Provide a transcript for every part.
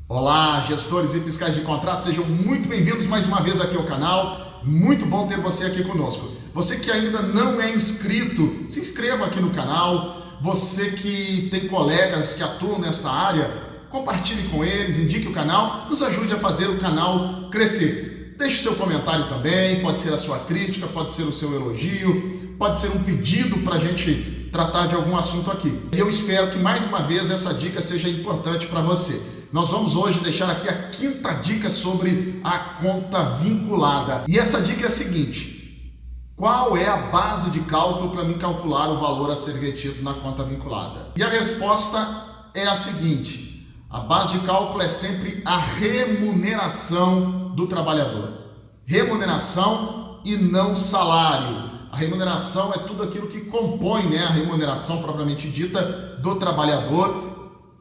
Olá, gestores e fiscais de contratos, sejam muito bem-vindos mais uma vez aqui ao canal. Muito bom ter você aqui conosco. Você que ainda não é inscrito, se inscreva aqui no canal. Você que tem colegas que atuam nessa área, compartilhe com eles, indique o canal, nos ajude a fazer o canal crescer. Deixe seu comentário também, pode ser a sua crítica, pode ser o seu elogio, pode ser um pedido para a gente tratar de algum assunto aqui. E eu espero que mais uma vez essa dica seja importante para você. Nós vamos hoje deixar aqui a quinta dica sobre a conta vinculada. E essa dica é a seguinte: qual é a base de cálculo para mim calcular o valor a ser retido na conta vinculada? E a resposta é a seguinte: a base de cálculo é sempre a remuneração do trabalhador. Remuneração e não salário. A remuneração é tudo aquilo que compõe, a remuneração propriamente dita do trabalhador.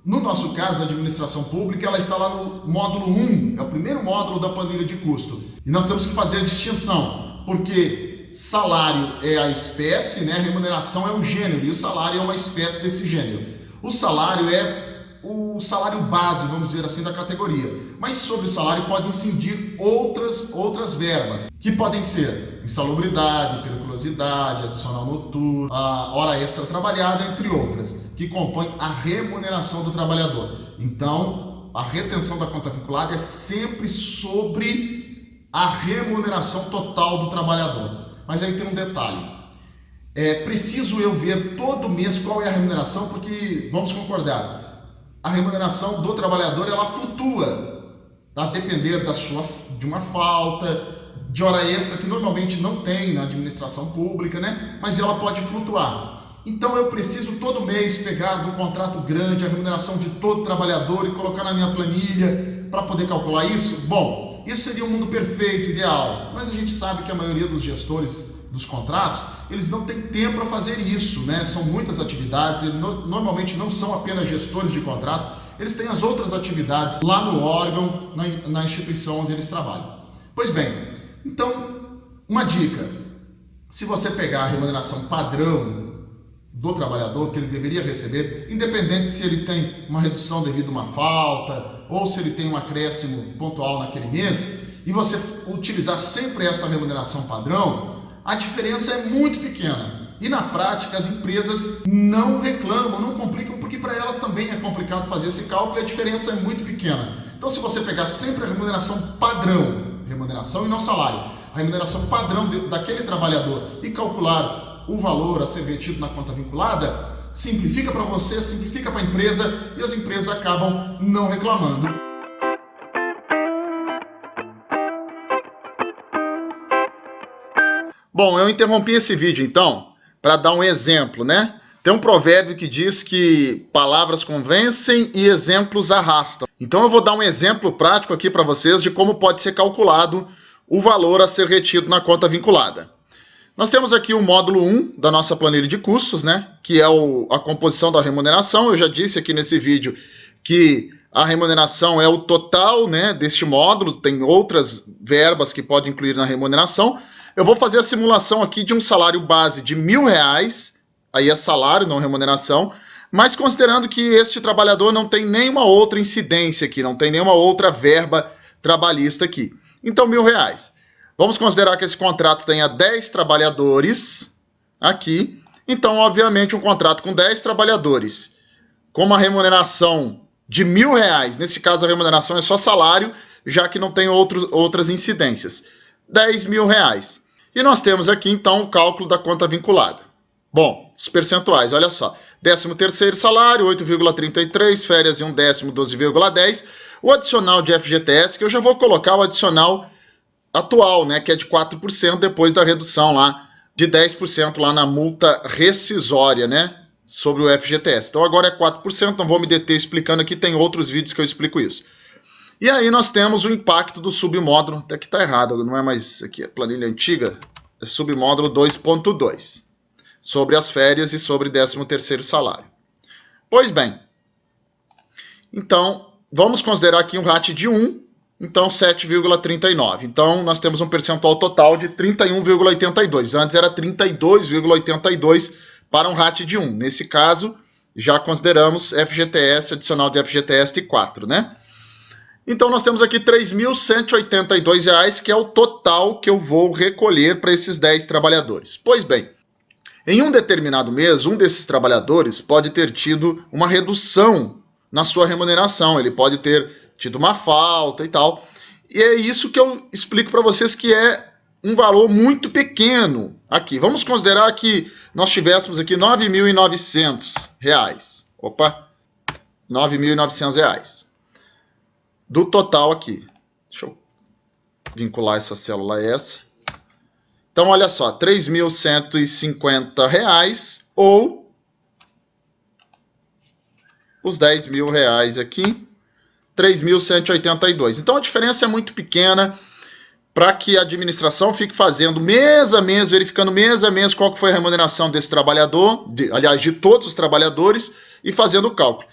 No nosso caso, da administração pública, ela está lá no módulo 1, é o primeiro módulo da planilha de custo. E nós temos que fazer a distinção, porque salário é a espécie, a remuneração é o gênero, e o salário é uma espécie desse gênero. O salário é o salário base, vamos dizer assim, da categoria. Mas sobre o salário podem incidir outras verbas, que podem ser insalubridade, periculosidade, adicional noturno, a hora extra trabalhada, entre outras, que compõem a remuneração do trabalhador. Então, a retenção da conta vinculada é sempre sobre a remuneração total do trabalhador. Mas aí tem um detalhe. É preciso eu ver todo mês qual é a remuneração, porque, vamos concordar, a remuneração do trabalhador ela flutua, a depender de uma falta, de hora extra, que normalmente não tem na administração pública, mas ela pode flutuar. Então eu preciso todo mês pegar do contrato grande a remuneração de todo trabalhador e colocar na minha planilha para poder calcular isso? Bom, isso seria um mundo perfeito, ideal, mas a gente sabe que a maioria dos gestores dos contratos, eles não têm tempo para fazer isso, São muitas atividades, eles normalmente não são apenas gestores de contratos, eles têm as outras atividades lá no órgão, na instituição onde eles trabalham. Pois bem, então, uma dica: se você pegar a remuneração padrão do trabalhador que ele deveria receber, independente se ele tem uma redução devido a uma falta ou se ele tem um acréscimo pontual naquele mês, e você utilizar sempre essa remuneração padrão, a diferença é muito pequena. E na prática as empresas não reclamam, não complicam, porque para elas também é complicado fazer esse cálculo e a diferença é muito pequena. Então, se você pegar sempre a remuneração padrão, remuneração e não salário, a remuneração padrão daquele trabalhador e calcular o valor a ser retido na conta vinculada, simplifica para você, simplifica para a empresa e as empresas acabam não reclamando. Bom, eu interrompi esse vídeo então para dar um exemplo, Tem um provérbio que diz que palavras convencem e exemplos arrastam. Então eu vou dar um exemplo prático aqui para vocês de como pode ser calculado o valor a ser retido na conta vinculada. Nós temos aqui o módulo 1 da nossa planilha de custos, que é a composição da remuneração. Eu já disse aqui nesse vídeo que a remuneração é o total, deste módulo, tem outras verbas que podem incluir na remuneração. Eu vou fazer a simulação aqui de um salário base de R$1.000, aí é salário, não remuneração, mas considerando que este trabalhador não tem nenhuma outra incidência aqui, não tem nenhuma outra verba trabalhista aqui. Então, R$1.000. Vamos considerar que esse contrato tenha 10 trabalhadores aqui. Então, obviamente, um contrato com 10 trabalhadores, com uma remuneração de R$1.000, nesse caso a remuneração é só salário, já que não tem outras incidências. R$10.000. E nós temos aqui, então, o cálculo da conta vinculada. Bom, os percentuais, olha só. 13º salário, 8,33, férias e 1/10, 12,10. O adicional de FGTS, que eu já vou colocar o adicional atual, que é de 4%, depois da redução lá de 10% lá na multa rescisória, sobre o FGTS. Então agora é 4%, não vou me deter explicando aqui, tem outros vídeos que eu explico isso. E aí nós temos o impacto do submódulo, até que está errado, não é mais aqui a planilha antiga, é submódulo 2.2, sobre as férias e sobre 13º salário. Pois bem, então vamos considerar aqui um RAT de 1, então 7,39. Então nós temos um percentual total de 31,82. Antes era 32,82 para um RAT de 1. Nesse caso, já consideramos FGTS, adicional de FGTS de 4, Então nós temos aqui R$ 3.182, que é o total que eu vou recolher para esses 10 trabalhadores. Pois bem, em um determinado mês, um desses trabalhadores pode ter tido uma redução na sua remuneração, ele pode ter tido uma falta e tal. E é isso que eu explico para vocês, que é um valor muito pequeno aqui. Vamos considerar que nós tivéssemos aqui R$ 9.900. Opa, R$ 9.900. Do total aqui. Deixa eu vincular essa célula a essa. Então, olha só, R$ 3.150 ou os R$ 10.000 aqui, R$ 3.182. Então, a diferença é muito pequena para que a administração fique fazendo mês a mês, verificando mês a mês qual que foi a remuneração desse trabalhador, aliás, de todos os trabalhadores, e fazendo o cálculo.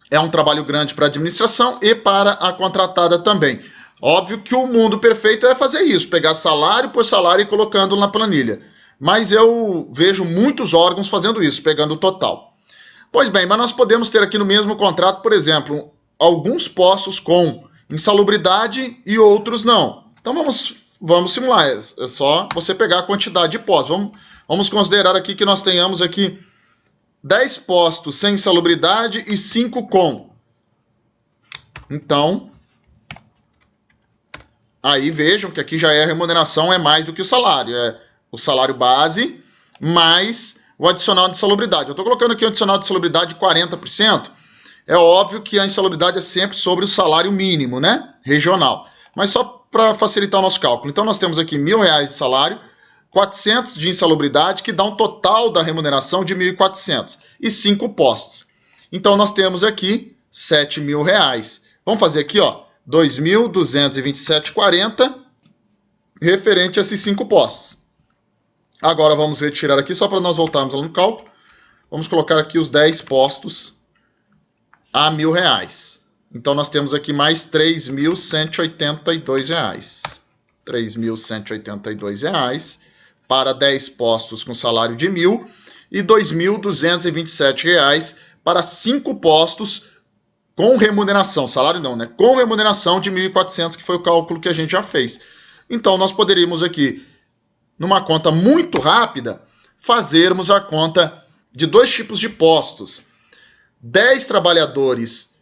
É um trabalho grande para a administração e para a contratada também. Óbvio que o mundo perfeito é fazer isso, pegar salário por salário e colocando na planilha. Mas eu vejo muitos órgãos fazendo isso, pegando o total. Pois bem, mas nós podemos ter aqui no mesmo contrato, por exemplo, alguns postos com insalubridade e outros não. Então vamos simular, é só você pegar a quantidade de postos. Vamos considerar aqui que nós tenhamos aqui 10 postos sem insalubridade e 5 com. Então, aí vejam que aqui já é a remuneração, é mais do que o salário. É o salário base mais o adicional de insalubridade. Eu estou colocando aqui o adicional de insalubridade de 40%. É óbvio que a insalubridade é sempre sobre o salário mínimo, né? Regional. Mas só para facilitar o nosso cálculo. Então nós temos aqui R$ 1.000 de salário, 400 de insalubridade, que dá um total da remuneração de 1.400 e 5 postos. Então nós temos aqui R$ 7.000. Vamos fazer aqui, ó, 2.227,40 referente a esses 5 postos. Agora vamos retirar aqui, só para nós voltarmos lá no cálculo. Vamos colocar aqui os 10 postos a R$ 1.000. Então nós temos aqui mais R$ 3.182. R$ 3.182 para 10 postos com salário de 1.000 e R$ 2.227 para 5 postos com remuneração, salário não, né? Com remuneração de 1.400, que foi o cálculo que a gente já fez. Então nós poderíamos aqui, numa conta muito rápida, fazermos a conta de 2 tipos de postos. 10 trabalhadores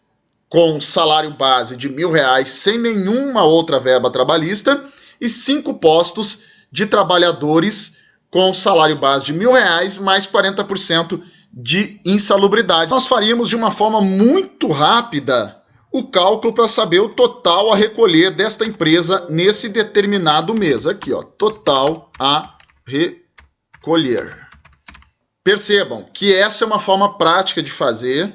com salário base de R$ 1.000 sem nenhuma outra verba trabalhista e 5 postos de trabalhadores com salário base de R$ 1.000 mais 40% de insalubridade. Nós faríamos de uma forma muito rápida o cálculo para saber o total a recolher desta empresa nesse determinado mês. Aqui, ó, total a recolher. Percebam que essa é uma forma prática de fazer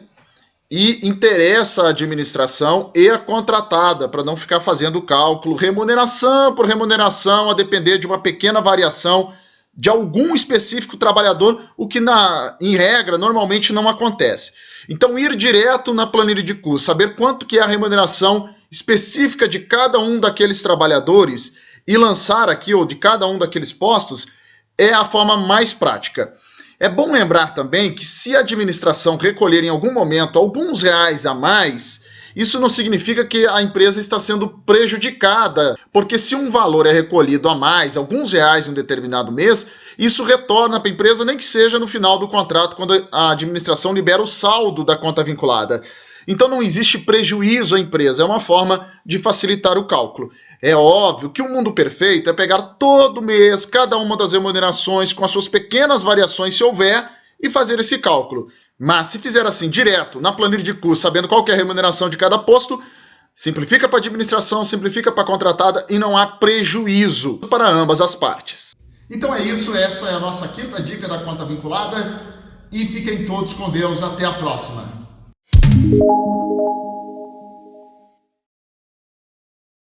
e interessa a administração e a contratada, para não ficar fazendo o cálculo remuneração por remuneração, a depender de uma pequena variação de algum específico trabalhador, o que em regra normalmente não acontece. Então ir direto na planilha de custos, saber quanto que é a remuneração específica de cada um daqueles trabalhadores e lançar aqui, ou de cada um daqueles postos, é a forma mais prática. É bom lembrar também que se a administração recolher em algum momento alguns reais a mais, isso não significa que a empresa está sendo prejudicada, porque se um valor é recolhido a mais, alguns reais em um determinado mês, isso retorna para a empresa, nem que seja no final do contrato, quando a administração libera o saldo da conta vinculada. Então não existe prejuízo à empresa, é uma forma de facilitar o cálculo. É óbvio que o mundo perfeito é pegar todo mês cada uma das remunerações com as suas pequenas variações, se houver, e fazer esse cálculo. Mas se fizer assim, direto, na planilha de custo, sabendo qual que é a remuneração de cada posto, simplifica para a administração, simplifica para a contratada e não há prejuízo para ambas as partes. Então é isso, essa é a nossa quinta dica da conta vinculada e fiquem todos com Deus, até a próxima.